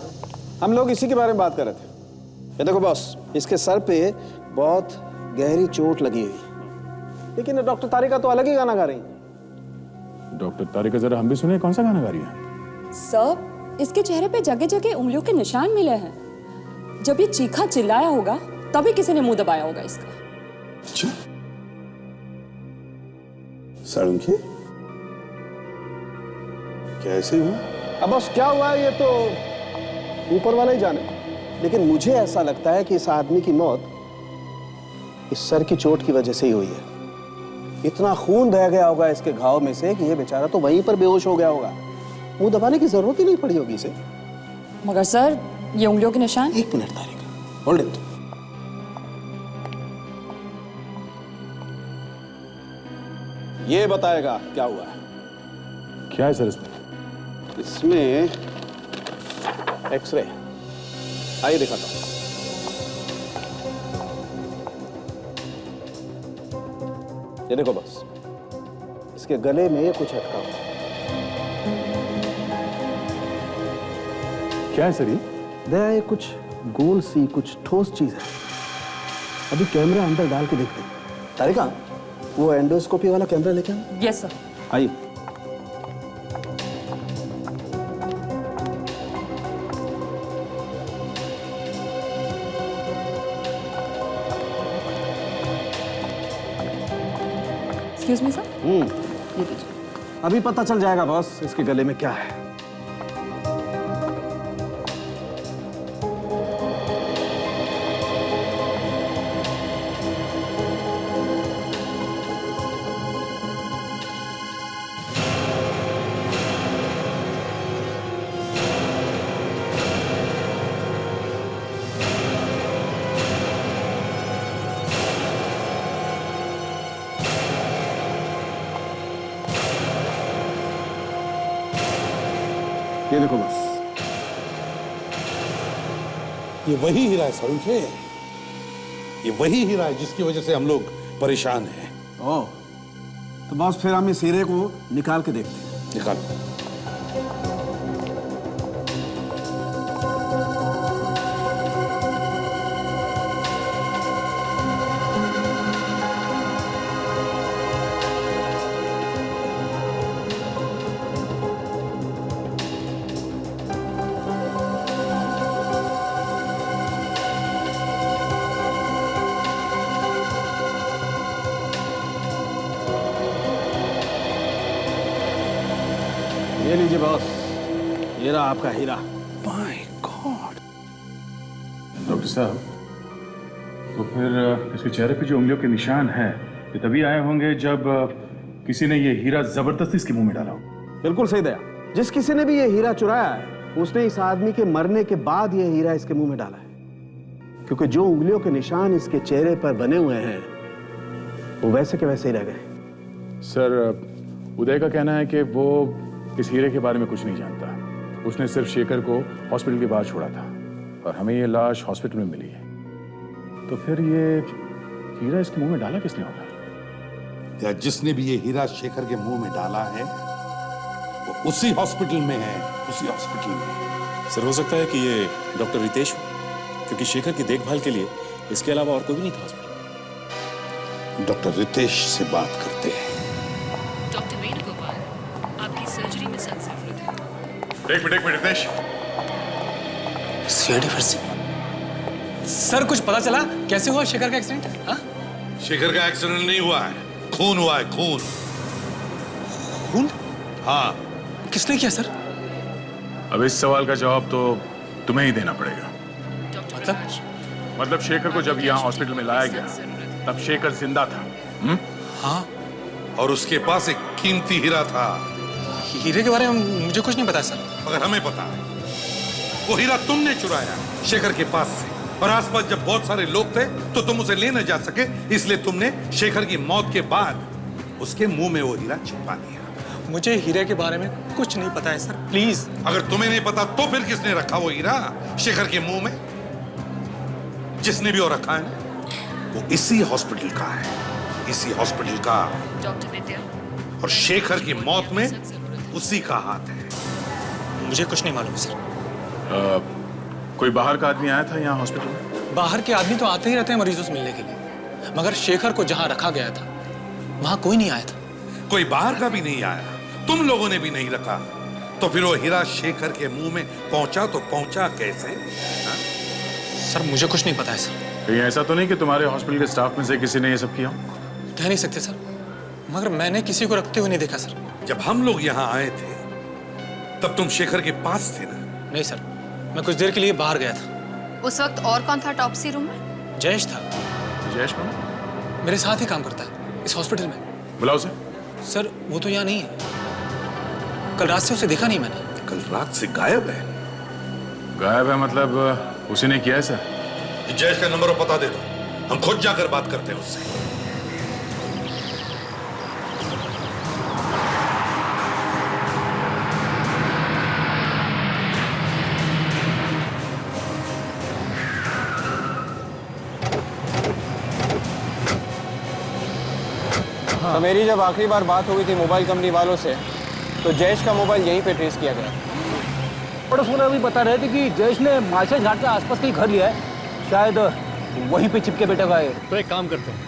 हम लोग इसी के बारे में बात कर रहे थे। ये देखो बॉस, इसके सर पे बहुत गहरी चोट लगी हुई, लेकिन डॉक्टर तारिका तो अलग ही गाना गा रही। डॉक्टर तारिका, जरा हम भी सुने, कौन सा गाना गा रही है? सर, इसके चेहरे पे जगह जगह उंगलियों के निशान मिले हैं। जब ये चीखा चिल्लाया होगा तभी किसी ने मुंह दबाया होगा इसका। अच्छा, साळुंखे, कैसे हुआ? अब बस क्या हुआ है ये तो ऊपर वाला ही जाने, लेकिन मुझे ऐसा लगता है कि इस आदमी की मौत इस सर की चोट की वजह से ही हुई है। इतना खून बह गया होगा इसके घाव में से कि ये बेचारा तो वहीं पर बेहोश हो गया होगा। मुंह दबाने की जरूरत ही नहीं पड़ी होगी इसे। मगर सर, ये उंगलियों के निशान। एक मिनट तारिका, होल्ड इट। ये बताएगा क्या हुआ है। क्या है सर इसमें? इसमें एक्सरे। आइए दिखाता हूं। ये देखो बस, इसके गले में कुछ अटका हुआ। क्या है सर ये? दया, ये कुछ गोल सी कुछ ठोस चीज है। अभी कैमरा अंदर डाल के देखते हैं। तारिका, वो एंडोस्कोपी वाला कैमरा लेके आना। Yes sir. आइए। Excuse me sir. ये लीजिए। अभी पता चल जाएगा बॉस इसके गले में क्या है। ये देखो बस, ये वही हीरा है साळुंखे, ये वही हीरा है जिसकी वजह से हम लोग परेशान हैं। ओह, तो बॉस फिर हम इस हीरे को निकाल के देखते हैं। निकालो। ये लीजिए बॉस, ये रहा आपका हीरा। My God. डॉक्टर साहब, तो फिर इसके चेहरे पे जो उंगलियों के निशान हैं ये तभी आए होंगे जब किसी ने ये हीरा जबरदस्ती इसके मुंह में डाला हो। बिल्कुल सही दया। जिस किसी ने भी ये हीरा चुराया है उसने इस आदमी के मरने के बाद ये हीरा इसके मुंह में डाला है, क्योंकि जो उंगलियों के निशान इसके चेहरे पर बने हुए हैं वो वैसे के वैसे ही रह गए। सर, उदय का कहना है कि वो इस हीरे के बारे में कुछ नहीं जानता। उसने सिर्फ शेखर को हॉस्पिटल के बाहर छोड़ा था और हमें ये लाश हॉस्पिटल में मिली है। तो फिर ये हीरा इसके मुंह में डाला किसने होगा? या जिसने भी ये हीरा शेखर के मुंह में डाला है वो उसी हॉस्पिटल में है, उसी हॉस्पिटल में। सर, हो सकता है कि ये डॉक्टर रितेश हो, क्योंकि शेखर की देखभाल के लिए इसके अलावा और कोई भी नहीं था हॉस्पिटल। डॉक्टर रितेश से बात करते हैं। डॉक्टर वेणुगोपाल, आपकी सर्जरी में सख्त जरूरत है। एक मिनट रितेश। सीआईडी फिर से? सर, कुछ पता चला कैसे हुआ शेखर का एक्सीडेंट? हाँ? शेखर का एक्सीडेंट नहीं हुआ है, खून हुआ है, खून। खून? हाँ। किसने किया सर? अब इस सवाल का जवाब तो तुम्हें ही देना पड़ेगा। मतलब शेखर को जब यहाँ हॉस्पिटल में लाया गया तब शेखर जिंदा था। हाँ। और उसके पास एक कीमती हीरा था। हीरे के बारे में मुझे कुछ नहीं पता सर। मगर हमें पता है। वो हीरा तुमने चुराया शेखर के पास से, और आसपास जब बहुत सारे लोग थे तो तुम उसे ले न जा सके, इसलिए तुमने शेखर की मौत के बाद उसके मुंह में वो हीरा छिपा दिया। मुझे हीरे के बारे में कुछ नहीं पता है सर, प्लीज। अगर तुम्हें नहीं पता तो फिर किसने रखा वो हीरा शेखर के मुंह में? जिसने भी वो रखा है वो इसी हॉस्पिटल का है, इसी हॉस्पिटल का। डॉक्टर विद्या, और शेखर की मौत में उसी का हाथ है। मुझे कुछ नहीं मालूम सर। कोई बाहर का आदमी आया था यहाँ हॉस्पिटल में? बाहर के आदमी तो आते ही रहते हैं मरीजों से मिलने के लिए, मगर शेखर को जहाँ रखा गया था वहाँ कोई नहीं आया था। कोई बाहर का भी नहीं आया, तुम लोगों ने भी नहीं रखा, तो फिर वो हीरा शेखर के मुंह में पहुंचा तो पहुंचा कैसे? हा? सर, मुझे कुछ नहीं पता है सर। कहीं ऐसा तो नहीं कि तुम्हारे हॉस्पिटल के स्टाफ में से किसी ने ये सब किया? कह नहीं सकते सर, मगर मैंने किसी को रखते हुए नहीं देखा सर। जब हम लोग यहाँ आए थे तब तुम शेखर के पास थे ना? नहीं सर, मैं कुछ देर के लिए बाहर गया था। उस वक्त और कौन था टॉप्सी रूम में? जयेश था। जयेश कौन? मेरे साथ ही काम करता है इस हॉस्पिटल में। बुलाओ उसे। सर, वो तो यहाँ नहीं है। कल रात से उसे देखा नहीं मैंने। कल रात से गायब है? गायब है मतलब उसी ने किया है सर? जयेश का नंबर और पता दे दो, हम खुद जाकर बात करते हैं उससे। तो मेरी जब आखिरी बार बात हुई थी मोबाइल कंपनी वालों से, तो जयेश का मोबाइल यहीं पे ट्रेस किया गया। पड़ोस वाले अभी बता रहे थे कि जयेश ने मालशेज घाट के आसपास कहीं घर लिया है, शायद वहीं पे चिपके बैठा हुआ है। तो एक काम करते हैं,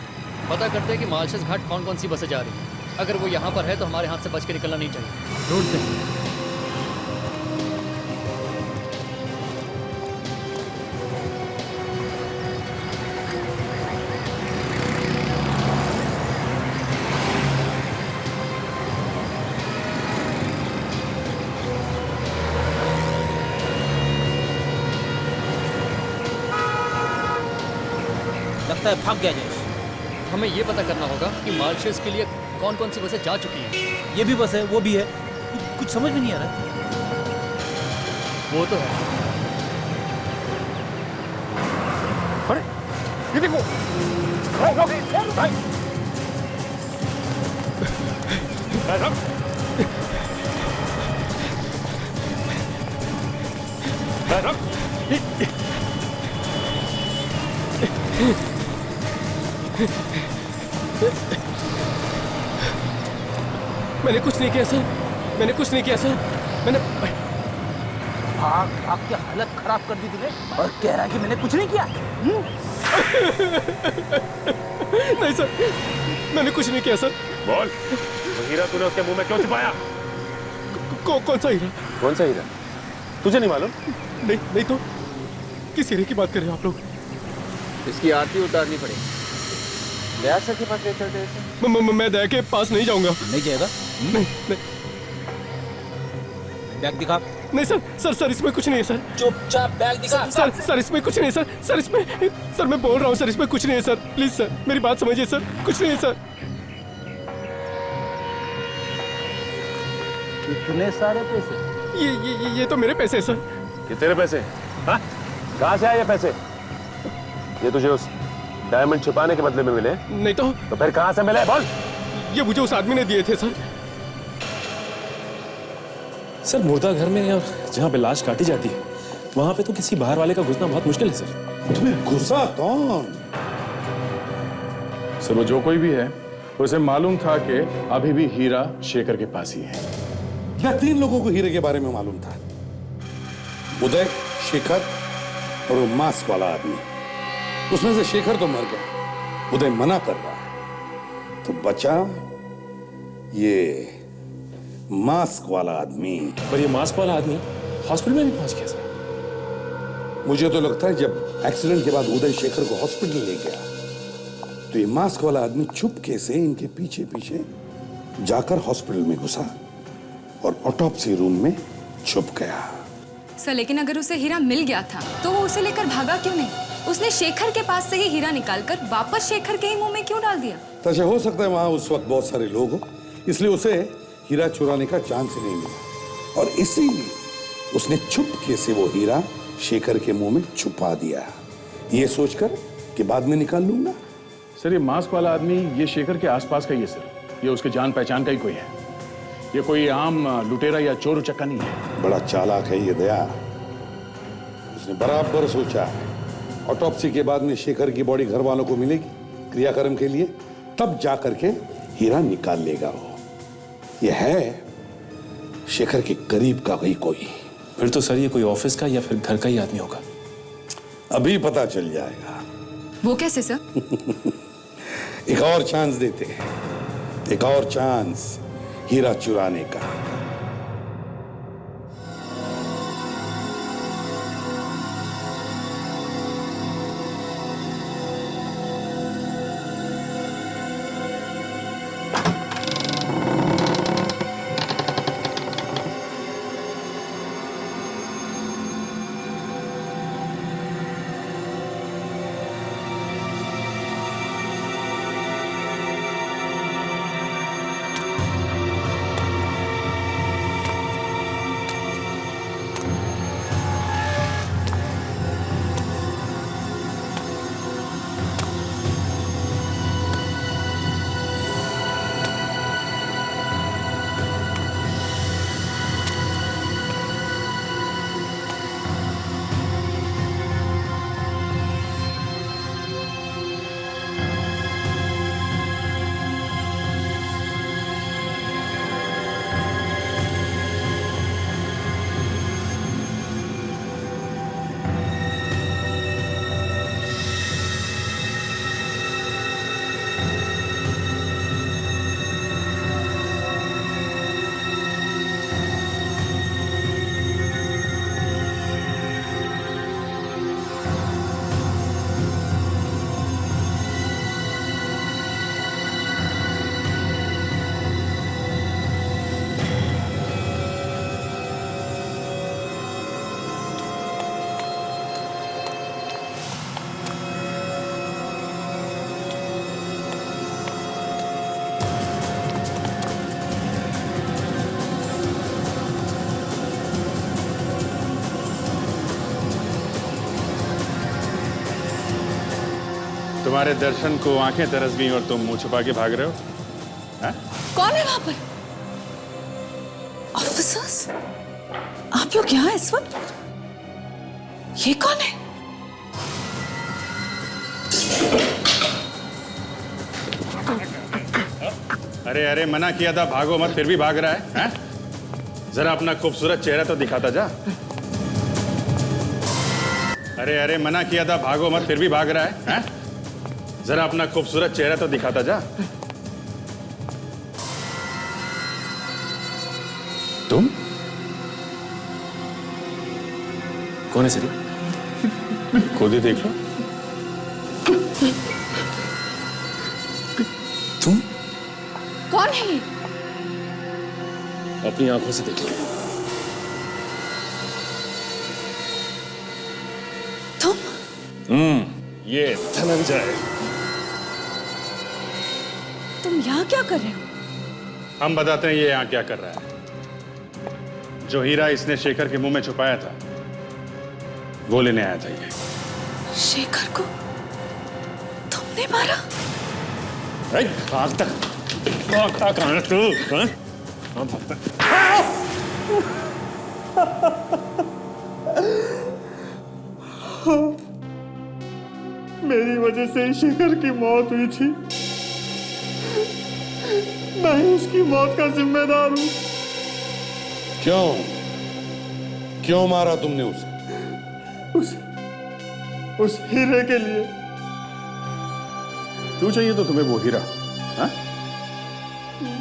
पता करते हैं कि मालशेज घाट कौन कौन सी बसें जा रही हैं। अगर वो यहाँ पर है तो हमारे हाथ से बच के निकलना नहीं चाहिए। ढूंढते हैं। लगता है भाग गया जयेश। हमें ये पता करना होगा कि मालशेज के लिए कौन कौन सी बसें जा चुकी हैं। ये भी बस है, वो भी है, कुछ समझ में नहीं आ रहा। वो तो है। अरे ये देखो, मैंने कुछ नहीं किया सर, मैंने कुछ नहीं किया सर, मैंने आपकी हालत खराब कर दी तूने और कह रहा है कि मैंने कुछ नहीं किया। नहीं सर, मैंने कुछ नहीं किया सर। बोल, वो हीरा तूने उसके मुंह में क्यों छिपाया? कौन सा हीरा? कौन सा हीरा? तुझे नहीं मालूम? नहीं तो किस हीरे की बात कर रहे हो आप लोग? इसकी आरती उतारनी पड़ेगी। दया सर के पास ले चलते हैं। मैं दया के पास नहीं जाऊंगा। नहीं जाएगा? नहीं। बैग दिखा। नहीं सर, सर इसमें कुछ नहीं है सर। चुपचाप बैग दिखा। सर इसमें कुछ नहीं है सर इसमें, सर मैं बोल रहा हूँ सर, इसमें कुछ नहीं है सर। प्लीज सर मेरी बात समझिए सर, कुछ नहीं है सर। इतने सारे पैसे? ये तो मेरे पैसे हैं सर। ये तेरे पैसे? हाँ? कहाँ से आए ये पैसे? ये तुझे उस डायमंड छुपाने के बदले में मिले? नहीं तो फिर कहाँ से मिले बोल? ये मुझे उस आदमी ने दिए थे सर। सर मुर्दा घर में और जहाँ पे लाश काटी जाती है वहां पे तो किसी बाहर वाले का घुसना बहुत मुश्किल है सर। तुम्हें घुसा कौन? सर वो जो कोई भी है उसे मालूम था कि अभी भी हीरा शेखर के पास ही है। या 3 लोगों को हीरे के बारे में मालूम था, उदय, शेखर और वो मास्क वाला आदमी। उसमें से शेखर तो मर गया, उदय मना कर रहा है, तो बचा ये मास्क वाला आदमी। पर ये मास्क वाला आदमी हॉस्पिटल में भी पहुंच गया सर। मुझे तो लगता है जब एक्सीडेंट के बाद उदय शेखर को हॉस्पिटल ले गया तो ये मास्क वाला आदमी चुपके से इनके पीछे पीछे जाकर हॉस्पिटल में घुसा और ऑटोप्सी रूम में छुप गया। सर लेकिन अगर उसे हीरा मिल गया था तो वो उसे लेकर भागा क्यों नहीं? उसने शेखर के पास से ही हीरा निकालकर वापस शेखर के ही मुंह में क्यों डाल दिया? तो हो सकता है वहां उस वक्त बहुत सारे लोग हो, इसलिए उसे हीरा चुराने का चांस ही नहीं मिला और इसीलिए उसने चुपके से वो हीरा शेखर के मुंह में छुपा दिया, ये सोचकर कि बाद में निकाल लूंगा। सर ये मास्क वाला आदमी ये शेखर के आसपास का ही है सर, ये उसके जान पहचान का ही कोई है, ये कोई आम लुटेरा या चोर उचक्का नहीं है। बड़ा चालाक है ये दया, उसने बराबर सोचा ऑटोप्सी के बाद में शेखर की बॉडी घर वालों को मिलेगी क्रियाक्रम के लिए, तब जाकर के हीरा निकाल लेगा वो। ये है शेखर के करीब का ही कोई। फिर तो सर ये कोई ऑफिस का या फिर घर का ही आदमी होगा। अभी पता चल जाएगा। वो कैसे सर? एक और चांस देते हैं, एक और चांस हीरा चुराने का। तुम्हारे दर्शन को आंखें तरस गई और तुम मुंह छुपा के भाग रहे हो? हा? कौन है वहां पर? ऑफिसर्स? आप लोग यहाँ इस वक्त? ये कौन है? अरे अरे मना किया था भागो मत, फिर भी भाग रहा है, हा? जरा अपना खूबसूरत चेहरा तो दिखाता जा। अरे अरे मना किया था भागो मत, फिर भी भाग रहा है, हा? जरा अपना खूबसूरत चेहरा तो दिखाता जा। तुम कौन है सर? खुद ही देख लो। तुम कौन है ये? अपनी आंखों से देख लो। ये धनंजय। तुम यहाँ क्या कर रहे हो? हम बताते हैं ये यहाँ क्या कर रहा है। जो हीरा इसने शेखर के मुंह में छुपाया था वो लेने आया था ये। शेखर को तुमने मारा? भाग तक कहाँ है तू? मेरी वजह से शेखर की मौत हुई थी। मैं ही उसकी मौत का जिम्मेदार हूं। क्यों मारा तुमने उसे? उस हीरे के लिए। क्यों चाहिए तो तुम्हें वो हीरा? हाँ?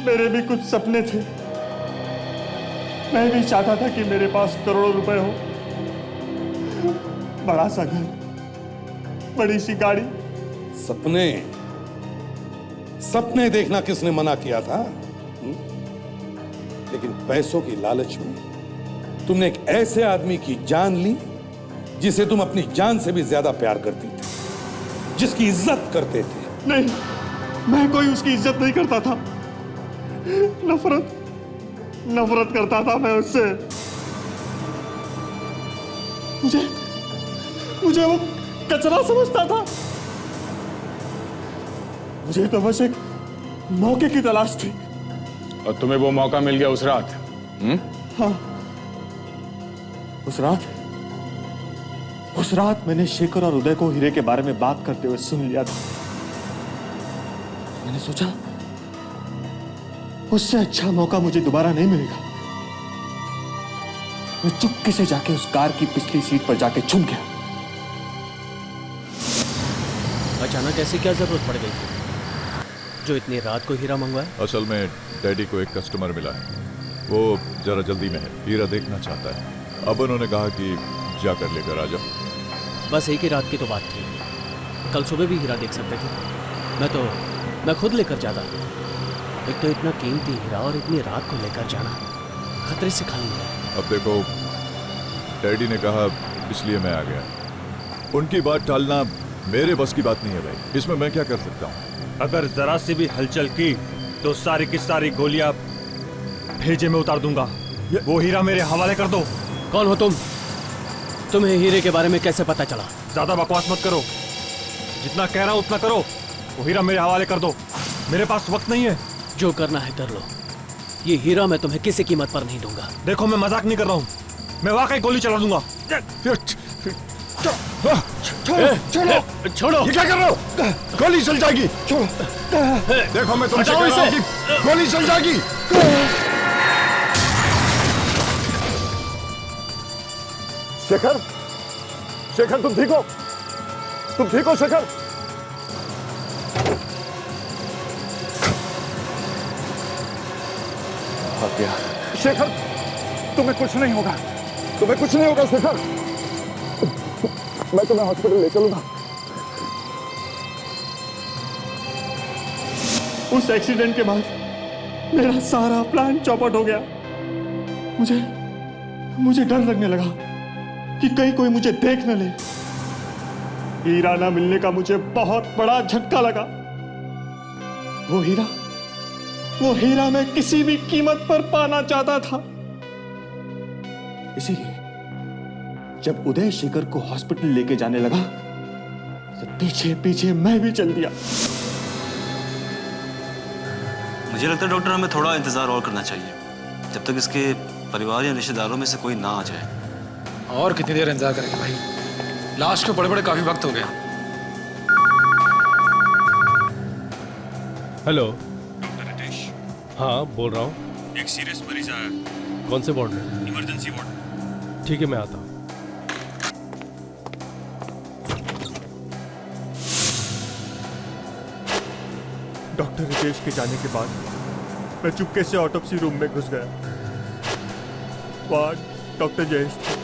मेरे भी कुछ सपने थे। मैं भी चाहता था कि मेरे पास करोड़ों रुपए हो, बड़ा सा घर, बड़ी सी गाड़ी। सपने देखना किसने मना किया था? लेकिन पैसों की लालच में तुमने एक ऐसे आदमी की जान ली जिसे तुम अपनी जान से भी ज्यादा प्यार करती थी, जिसकी इज्जत करते थे। नहीं, मैं कोई उसकी इज्जत नहीं करता था। नफरत करता था मैं उससे। मुझे वो कचरा समझता था। मुझे तो बस एक मौके की तलाश थी। और तुम्हें वो मौका मिल गया उस रात? हाँ, उस रात मैंने शेखर और उदय को हीरे के बारे में बात करते हुए सुन लिया था। मैंने सोचा उससे अच्छा मौका मुझे दोबारा नहीं मिलेगा। मैं चुपके से जाके उस कार की पिछली सीट पर जाके छुप गया। अचानक ऐसी क्या जरूरत पड़ गई थी जो इतनी रात को हीरा मंगवाए? असल में डैडी को एक कस्टमर मिला है, वो जरा जल्दी में है, हीरा देखना चाहता है। अब उन्होंने कहा कि जाकर लेकर आ जाओ। बस एक ही रात की तो बात थी, कल सुबह भी हीरा देख सकते थे। मैं खुद लेकर जाता। एक तो इतना कीमती हीरा और इतनी रात को लेकर जाना खतरे से खाली है। अब देखो, डैडी ने कहा इसलिए मैं आ गया। उनकी बात टालना मेरे बस की बात नहीं है भाई, इसमें मैं क्या कर सकता हूँ? अगर जरा सी भी हलचल की तो सारी की सारी गोलियां भेजे में उतार दूंगा। वो हीरा मेरे हवाले कर दो। कौन हो तुम? तुम्हें हीरे के बारे में कैसे पता चला? ज्यादा बकवास मत करो, जितना कह रहा हूं उतना करो। वो हीरा मेरे हवाले कर दो, मेरे पास वक्त नहीं है। जो करना है कर लो, ये हीरा मैं तुम्हें किसी कीमत पर नहीं दूंगा। देखो मैं मजाक नहीं कर रहा हूँ, मैं वाकई गोली चला दूंगा। छोड़ो। ये क्या कर रहे हो? गोली चल जाएगी। देखो मैं तुमसे कह रहा हूं कि गोली चल जाएगी। शेखर तुम ठीक हो? शेखर? शेखर, तुम्हें कुछ नहीं होगा शेखर। मैं तुम्हें हॉस्पिटल ले चलूंगा। उस एक्सीडेंट के बाद मेरा सारा प्लान चौपट हो गया। मुझे डर लगने लगा कि कहीं कोई मुझे देख न ले। हीरा ना मिलने का मुझे बहुत बड़ा झटका लगा। वो हीरा मैं किसी भी कीमत पर पाना चाहता था। इसीलिए जब उदय शेखर को हॉस्पिटल लेके जाने लगा तो पीछे पीछे मैं भी चल दिया। मुझे लगता है डॉक्टर हमें थोड़ा इंतजार और करना चाहिए, जब तक इसके परिवार या रिश्तेदारों में से कोई ना आ जाए। और कितनी देर इंतजार करेंगे भाई? लाश को बड़े काफी वक्त हो गया। हेलो। हाँ बोल रहा हूँ। एक सीरियस मरीज आया। कौन से वार्ड में? Emergency ward. ठीक है मैं आता हूँ। डॉक्टर रितेश के जाने के बाद मैं चुपके से ऑटोप्सी रूम में घुस गया। वहां डॉक्टर जयेश थे।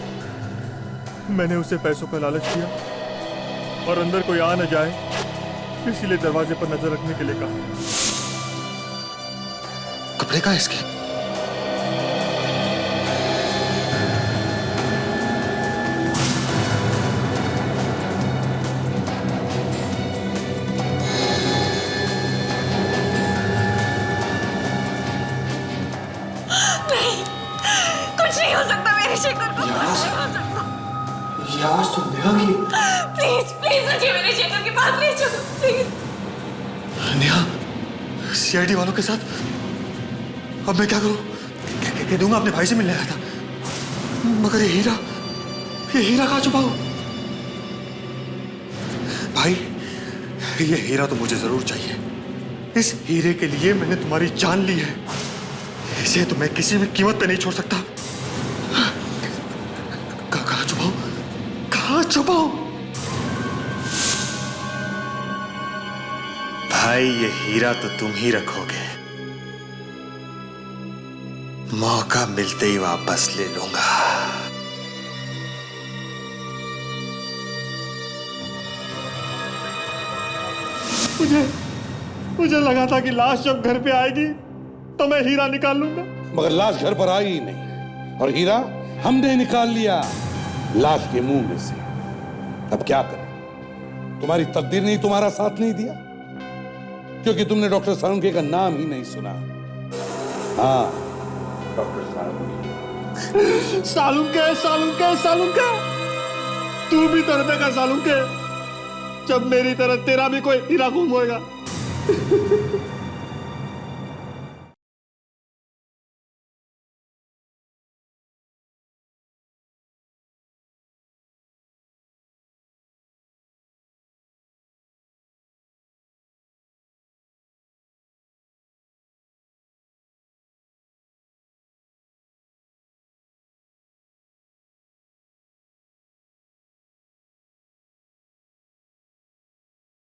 मैंने उसे पैसों का लालच दिया और अंदर कोई आ न जाए इसीलिए दरवाजे पर नजर रखने के लिए कहा। कपड़े का इसके? नहीं, कुछ नहीं हो सकता मेरे शेखर को, कुछ नहीं हो सकता। ये आवाज तो नेहा की। प्लीज प्लीज मुझे मेरे शेखर के पास ले चलो प्लीज। नेहा, सीआईडी वालों के साथ अब मैं क्या करूं? कह दूंगा अपने भाई से मिलने आया था, मगर ये हीरा कहाँ छुपा हो? भाई, ये हीरा तो मुझे जरूर चाहिए। इस हीरे के लिए मैंने तुम्हारी जान ली है, इसे तो मैं किसी भी कीमत पे नहीं छोड़ सकता। कहाँ छुपाओ? कहाँ छुपाओ? भाई, ये हीरा तो तुम ही रखोगे, मौका मिलते ही वापस ले लूंगा। मुझे लगा था कि लाश जब घर पे आएगी तो मैं हीरा निकाल लूंगा, मगर लाश घर पर आई ही नहीं, और हीरा हमने निकाल लिया लाश के मुंह में से। अब क्या करें? तुम्हारी तकदीर ने तुम्हारा साथ नहीं दिया, क्योंकि तुमने डॉक्टर सालुंके का नाम ही नहीं सुना। हाँ, डॉक्टर सालुंके, सालुंके, सालुंके, तू भी तड़पे का सालुंके, जब मेरी तरह तेरा भी कोई हीरा गुम होएगा।